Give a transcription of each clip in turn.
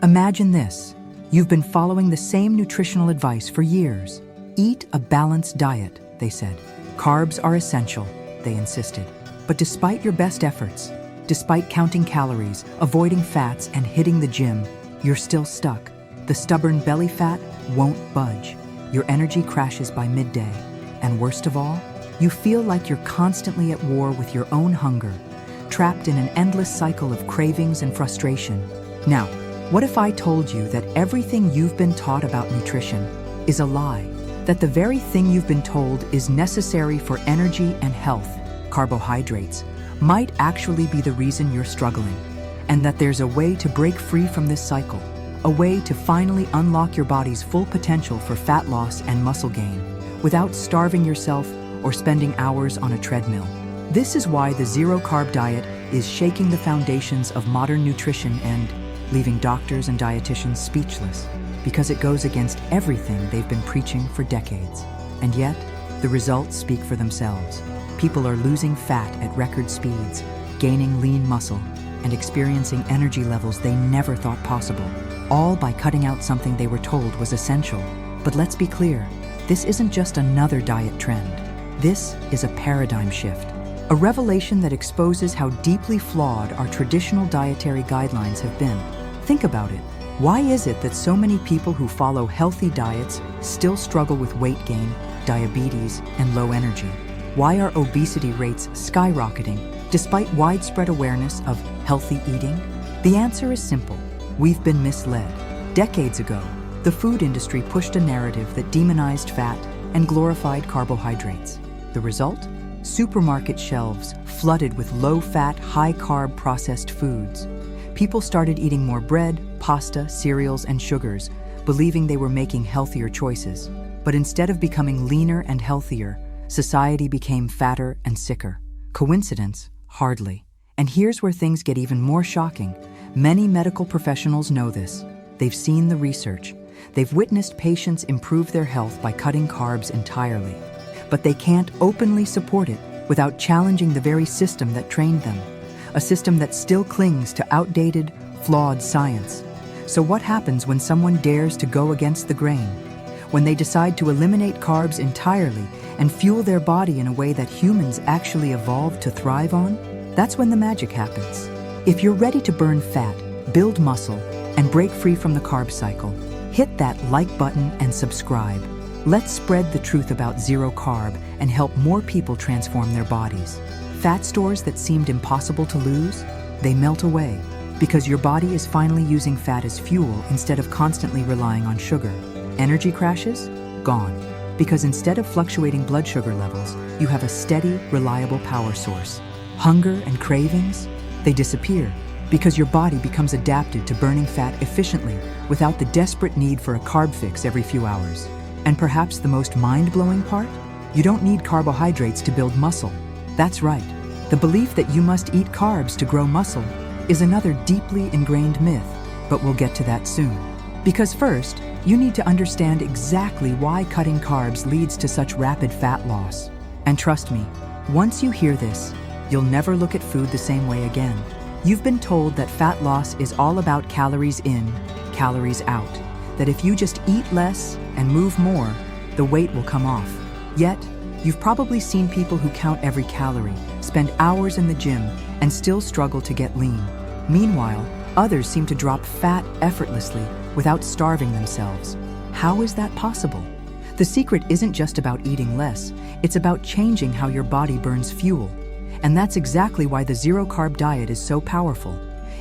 Imagine this. You've been following the same nutritional advice for years. Eat a balanced diet, they said. Carbs are essential, they insisted. But despite your best efforts, despite counting calories, avoiding fats, and hitting the gym, you're still stuck. The stubborn belly fat won't budge. Your energy crashes by midday. And worst of all, you feel like you're constantly at war with your own hunger, trapped in an endless cycle of cravings and frustration. Now, what if I told you that everything you've been taught about nutrition is a lie? That the very thing you've been told is necessary for energy and health, carbohydrates, might actually be the reason you're struggling, and that there's a way to break free from this cycle, a way to finally unlock your body's full potential for fat loss and muscle gain, without starving yourself or spending hours on a treadmill. This is why the zero-carb diet is shaking the foundations of modern nutrition and leaving doctors and dietitians speechless, because it goes against everything they've been preaching for decades. And yet, the results speak for themselves. People are losing fat at record speeds, gaining lean muscle, and experiencing energy levels they never thought possible, all by cutting out something they were told was essential. But let's be clear, this isn't just another diet trend. This is a paradigm shift, a revelation that exposes how deeply flawed our traditional dietary guidelines have been. Think about it. Why is it that so many people who follow healthy diets still struggle with weight gain, diabetes, and low energy? Why are obesity rates skyrocketing despite widespread awareness of healthy eating? The answer is simple. We've been misled. Decades ago, the food industry pushed a narrative that demonized fat and glorified carbohydrates. The result? Supermarket shelves flooded with low-fat, high-carb processed foods. People started eating more bread, pasta, cereals, and sugars, believing they were making healthier choices. But instead of becoming leaner and healthier, society became fatter and sicker. Coincidence? Hardly. And here's where things get even more shocking. Many medical professionals know this. They've seen the research. They've witnessed patients improve their health by cutting carbs entirely. But they can't openly support it without challenging the very system that trained them. A system that still clings to outdated, flawed science. So what happens when someone dares to go against the grain? When they decide to eliminate carbs entirely and fuel their body in a way that humans actually evolved to thrive on? That's when the magic happens. If you're ready to burn fat, build muscle, and break free from the carb cycle, hit that like button and subscribe. Let's spread the truth about zero carb and help more people transform their bodies. Fat stores that seemed impossible to lose, they melt away because your body is finally using fat as fuel instead of constantly relying on sugar. Energy crashes? Gone. Because instead of fluctuating blood sugar levels, you have a steady, reliable power source. Hunger and cravings? They disappear because your body becomes adapted to burning fat efficiently without the desperate need for a carb fix every few hours. And perhaps the most mind-blowing part? You don't need carbohydrates to build muscle. That's right. The belief that you must eat carbs to grow muscle is another deeply ingrained myth, but we'll get to that soon. Because first, you need to understand exactly why cutting carbs leads to such rapid fat loss. And trust me, once you hear this, you'll never look at food the same way again. You've been told that fat loss is all about calories in, calories out. That if you just eat less and move more, the weight will come off. Yet, you've probably seen people who count every calorie, spend hours in the gym, and still struggle to get lean. Meanwhile, others seem to drop fat effortlessly without starving themselves. How is that possible? The secret isn't just about eating less, it's about changing how your body burns fuel. And that's exactly why the zero-carb diet is so powerful.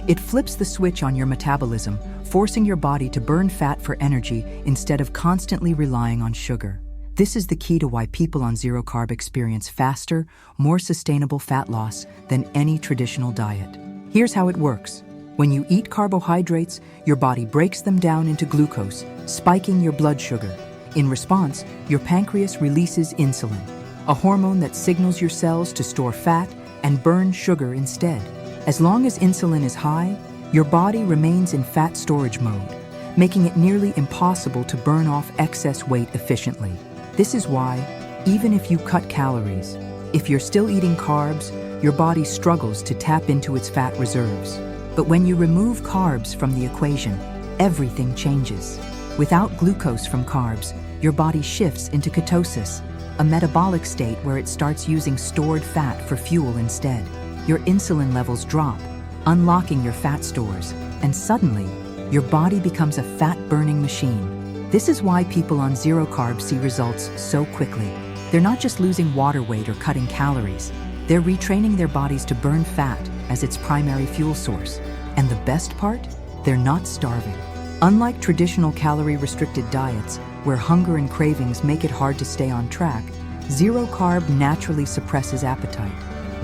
It flips the switch on your metabolism, forcing your body to burn fat for energy instead of constantly relying on sugar. This is the key to why people on zero-carb experience faster, more sustainable fat loss than any traditional diet. Here's how it works. When you eat carbohydrates, your body breaks them down into glucose, spiking your blood sugar. In response, your pancreas releases insulin, a hormone that signals your cells to store fat and burn sugar instead. As long as insulin is high, your body remains in fat storage mode, making it nearly impossible to burn off excess weight efficiently. This is why, even if you cut calories, if you're still eating carbs, your body struggles to tap into its fat reserves. But when you remove carbs from the equation, everything changes. Without glucose from carbs, your body shifts into ketosis, a metabolic state where it starts using stored fat for fuel instead. Your insulin levels drop, unlocking your fat stores, and suddenly, your body becomes a fat-burning machine. This is why people on zero carbs see results so quickly. They're not just losing water weight or cutting calories. They're retraining their bodies to burn fat as its primary fuel source. And the best part? They're not starving. Unlike traditional calorie-restricted diets, where hunger and cravings make it hard to stay on track, zero carb naturally suppresses appetite.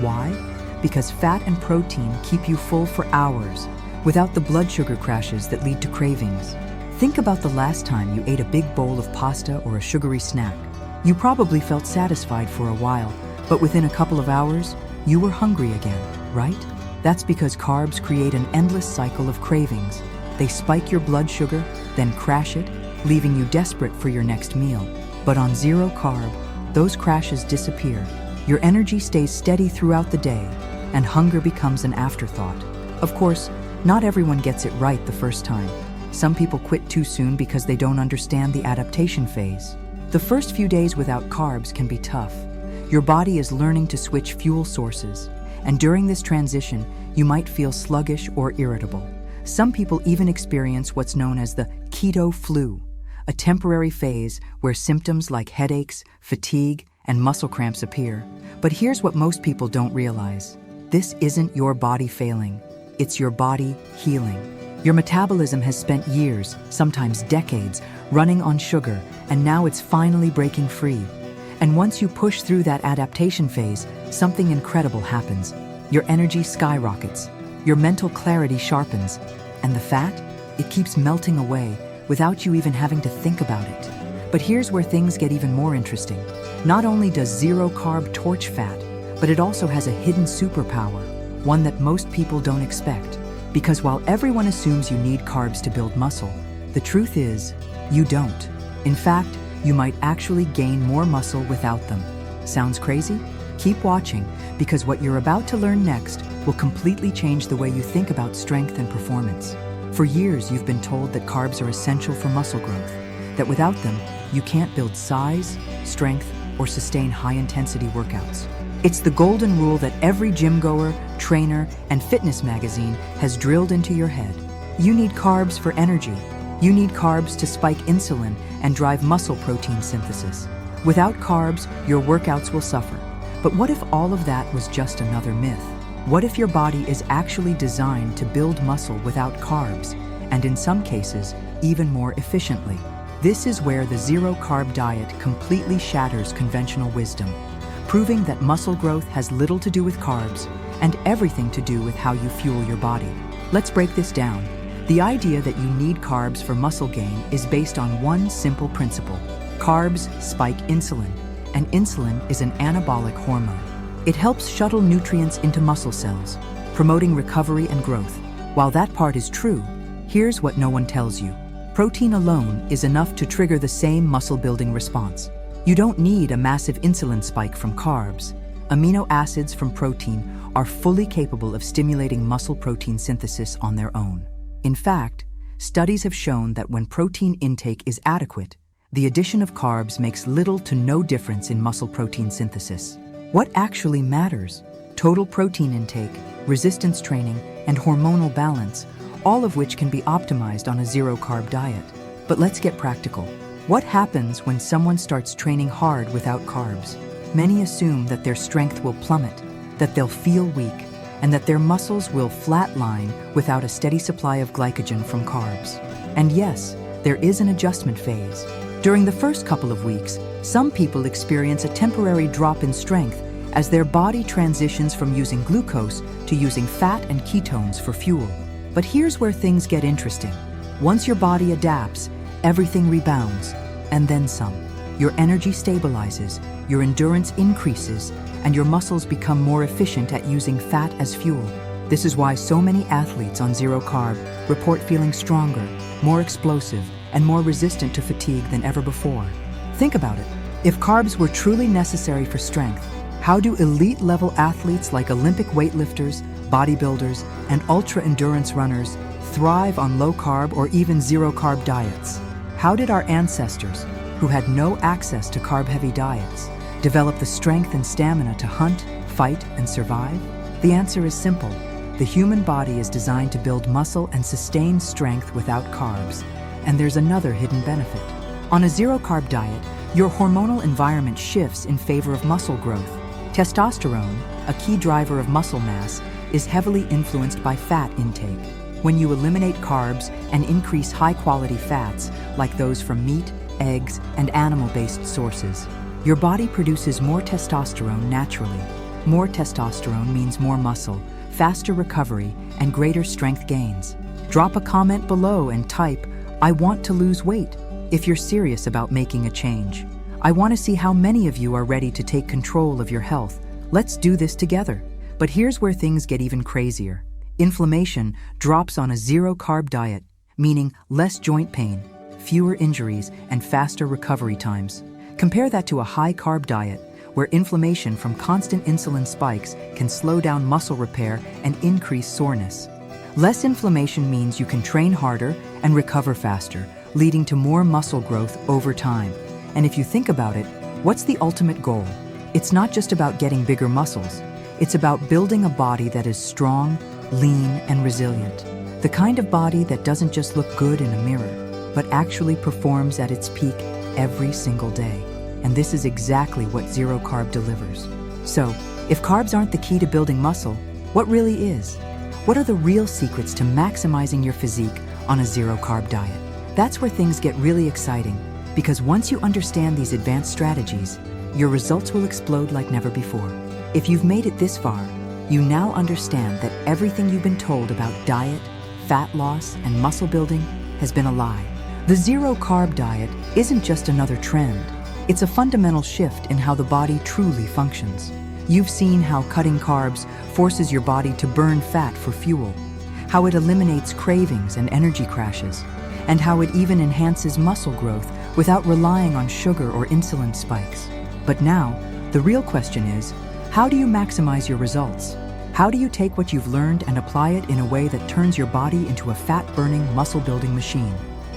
Why? Because fat and protein keep you full for hours, without the blood sugar crashes that lead to cravings. Think about the last time you ate a big bowl of pasta or a sugary snack. You probably felt satisfied for a while, but within a couple of hours, you were hungry again, right? That's because carbs create an endless cycle of cravings. They spike your blood sugar, then crash it, leaving you desperate for your next meal. But on zero carb, those crashes disappear. Your energy stays steady throughout the day, and hunger becomes an afterthought. Of course, not everyone gets it right the first time. Some people quit too soon because they don't understand the adaptation phase. The first few days without carbs can be tough. Your body is learning to switch fuel sources, and during this transition, you might feel sluggish or irritable. Some people even experience what's known as the keto flu, a temporary phase where symptoms like headaches, fatigue, and muscle cramps appear. But here's what most people don't realize. This isn't your body failing. It's your body healing. Your metabolism has spent years, sometimes decades, running on sugar, and now it's finally breaking free. And once you push through that adaptation phase, something incredible happens. Your energy skyrockets, your mental clarity sharpens, and the fat, it keeps melting away without you even having to think about it. But here's where things get even more interesting. Not only does zero carb torch fat, but it also has a hidden superpower, one that most people don't expect. Because while everyone assumes you need carbs to build muscle, the truth is, you don't. In fact, you might actually gain more muscle without them. Sounds crazy? Keep watching, because what you're about to learn next will completely change the way you think about strength and performance. For years, you've been told that carbs are essential for muscle growth, that without them, you can't build size, strength, or sustain high-intensity workouts. It's the golden rule that every gym goer, trainer, and fitness magazine has drilled into your head. You need carbs for energy. You need carbs to spike insulin and drive muscle protein synthesis. Without carbs, your workouts will suffer. But what if all of that was just another myth? What if your body is actually designed to build muscle without carbs, and in some cases, even more efficiently? This is where the zero-carb diet completely shatters conventional wisdom, proving that muscle growth has little to do with carbs and everything to do with how you fuel your body. Let's break this down. The idea that you need carbs for muscle gain is based on one simple principle. Carbs spike insulin, and insulin is an anabolic hormone. It helps shuttle nutrients into muscle cells, promoting recovery and growth. While that part is true, here's what no one tells you. Protein alone is enough to trigger the same muscle-building response. You don't need a massive insulin spike from carbs. Amino acids from protein are fully capable of stimulating muscle protein synthesis on their own. In fact, studies have shown that when protein intake is adequate, the addition of carbs makes little to no difference in muscle protein synthesis. What actually matters? Total protein intake, resistance training, and hormonal balance, all of which can be optimized on a zero-carb diet. But let's get practical. What happens when someone starts training hard without carbs? Many assume that their strength will plummet, that they'll feel weak, and that their muscles will flatline without a steady supply of glycogen from carbs. And yes, there is an adjustment phase. During the first couple of weeks, some people experience a temporary drop in strength as their body transitions from using glucose to using fat and ketones for fuel. But here's where things get interesting. Once your body adapts, everything rebounds, and then some. Your energy stabilizes, your endurance increases, and your muscles become more efficient at using fat as fuel. This is why so many athletes on zero carb report feeling stronger, more explosive, and more resistant to fatigue than ever before. Think about it. If carbs were truly necessary for strength, how do elite-level athletes like Olympic weightlifters, bodybuilders, and ultra-endurance runners thrive on low-carb or even zero-carb diets. How did our ancestors, who had no access to carb-heavy diets, develop the strength and stamina to hunt, fight, and survive? The answer is simple. The human body is designed to build muscle and sustain strength without carbs. And there's another hidden benefit. On a zero-carb diet, your hormonal environment shifts in favor of muscle growth. Testosterone, a key driver of muscle mass, is heavily influenced by fat intake. When you eliminate carbs and increase high-quality fats, like those from meat, eggs, and animal-based sources, your body produces more testosterone naturally. More testosterone means more muscle, faster recovery, and greater strength gains. Drop a comment below and type, "I want to lose weight," if you're serious about making a change. I want to see how many of you are ready to take control of your health. Let's do this together. But here's where things get even crazier. Inflammation drops on a zero-carb diet, meaning less joint pain, fewer injuries, and faster recovery times. Compare that to a high-carb diet, where inflammation from constant insulin spikes can slow down muscle repair and increase soreness. Less inflammation means you can train harder and recover faster, leading to more muscle growth over time. And if you think about it, what's the ultimate goal? It's not just about getting bigger muscles. It's about building a body that is strong, lean, and resilient. The kind of body that doesn't just look good in a mirror, but actually performs at its peak every single day. And this is exactly what zero carb delivers. So, if carbs aren't the key to building muscle, what really is? What are the real secrets to maximizing your physique on a zero carb diet? That's where things get really exciting, because once you understand these advanced strategies, your results will explode like never before. If you've made it this far, you now understand that everything you've been told about diet, fat loss, and muscle building has been a lie. The zero carb diet isn't just another trend. It's a fundamental shift in how the body truly functions. You've seen how cutting carbs forces your body to burn fat for fuel, how it eliminates cravings and energy crashes, and how it even enhances muscle growth without relying on sugar or insulin spikes. But now, the real question is, how do you maximize your results? How do you take what you've learned and apply it in a way that turns your body into a fat-burning, muscle-building machine?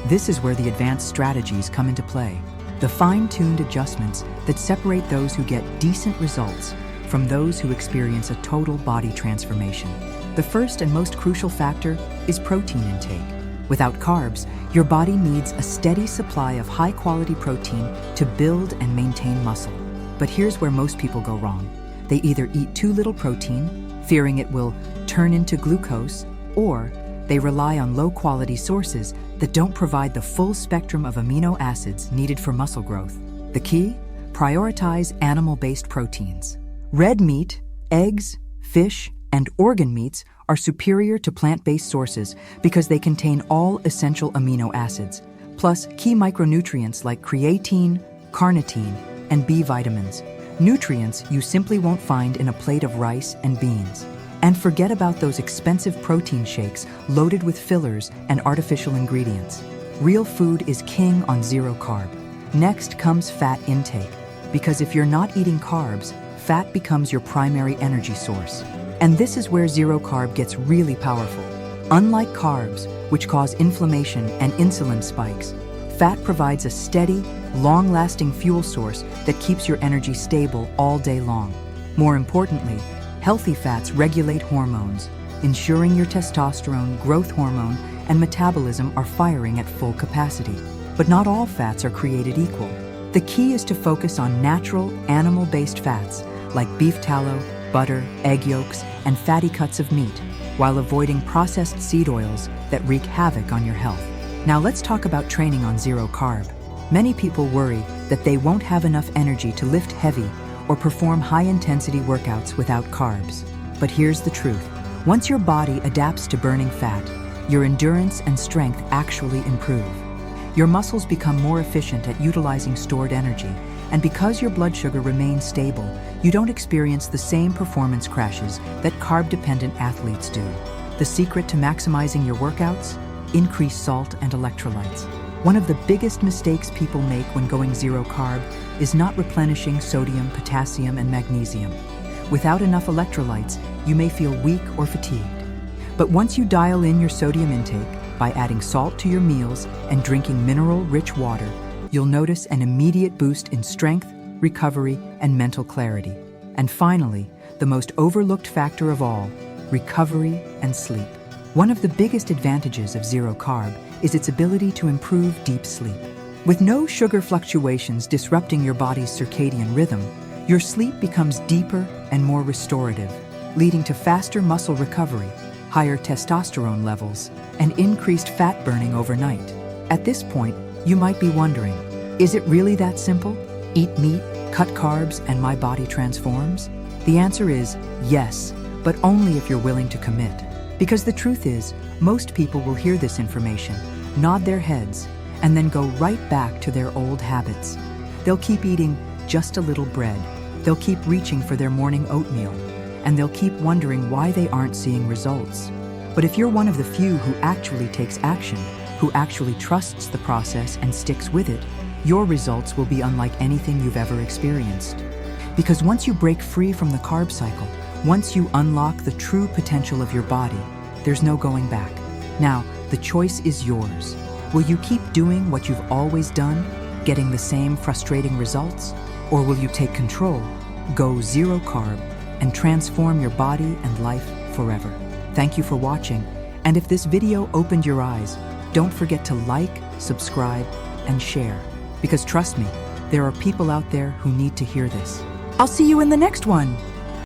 This is where the advanced strategies come into play. The fine-tuned adjustments that separate those who get decent results from those who experience a total body transformation. The first and most crucial factor is protein intake. Without carbs, your body needs a steady supply of high-quality protein to build and maintain muscle. But here's where most people go wrong. They either eat too little protein, fearing it will turn into glucose, or they rely on low-quality sources that don't provide the full spectrum of amino acids needed for muscle growth. The key? Prioritize animal-based proteins. Red meat, eggs, fish, and organ meats are superior to plant-based sources because they contain all essential amino acids, plus key micronutrients like creatine, carnitine, and B vitamins. Nutrients you simply won't find in a plate of rice and beans. And forget about those expensive protein shakes loaded with fillers and artificial ingredients. Real food is king on zero carb. Next comes fat intake, because if you're not eating carbs, fat becomes your primary energy source. And this is where zero carb gets really powerful. Unlike carbs, which cause inflammation and insulin spikes, fat provides a steady, long-lasting fuel source that keeps your energy stable all day long. More importantly, healthy fats regulate hormones, ensuring your testosterone, growth hormone, and metabolism are firing at full capacity. But not all fats are created equal. The key is to focus on natural, animal-based fats like beef tallow, butter, egg yolks, and fatty cuts of meat, while avoiding processed seed oils that wreak havoc on your health. Now let's talk about training on zero carb. Many people worry that they won't have enough energy to lift heavy or perform high-intensity workouts without carbs. But here's the truth. Once your body adapts to burning fat, your endurance and strength actually improve. Your muscles become more efficient at utilizing stored energy, and because your blood sugar remains stable, you don't experience the same performance crashes that carb-dependent athletes do. The secret to maximizing your workouts? Increase salt and electrolytes. One of the biggest mistakes people make when going zero carb is not replenishing sodium, potassium, and magnesium. Without enough electrolytes, you may feel weak or fatigued. But once you dial in your sodium intake by adding salt to your meals and drinking mineral-rich water, you'll notice an immediate boost in strength, recovery, and mental clarity. And finally, the most overlooked factor of all, recovery and sleep. One of the biggest advantages of zero carb is its ability to improve deep sleep. With no sugar fluctuations disrupting your body's circadian rhythm, your sleep becomes deeper and more restorative, leading to faster muscle recovery, higher testosterone levels, and increased fat burning overnight. At this point, you might be wondering, is it really that simple? Eat meat, cut carbs, and my body transforms? The answer is yes, but only if you're willing to commit. Because the truth is, most people will hear this information, nod their heads, and then go right back to their old habits. They'll keep eating just a little bread. They'll keep reaching for their morning oatmeal, and they'll keep wondering why they aren't seeing results. But if you're one of the few who actually takes action, who actually trusts the process and sticks with it, your results will be unlike anything you've ever experienced. Because once you break free from the carb cycle, once you unlock the true potential of your body, there's no going back. Now, the choice is yours. Will you keep doing what you've always done, getting the same frustrating results? Or will you take control, go zero carb, and transform your body and life forever? Thank you for watching, and if this video opened your eyes, don't forget to like, subscribe, and share. Because trust me, there are people out there who need to hear this. I'll see you in the next one.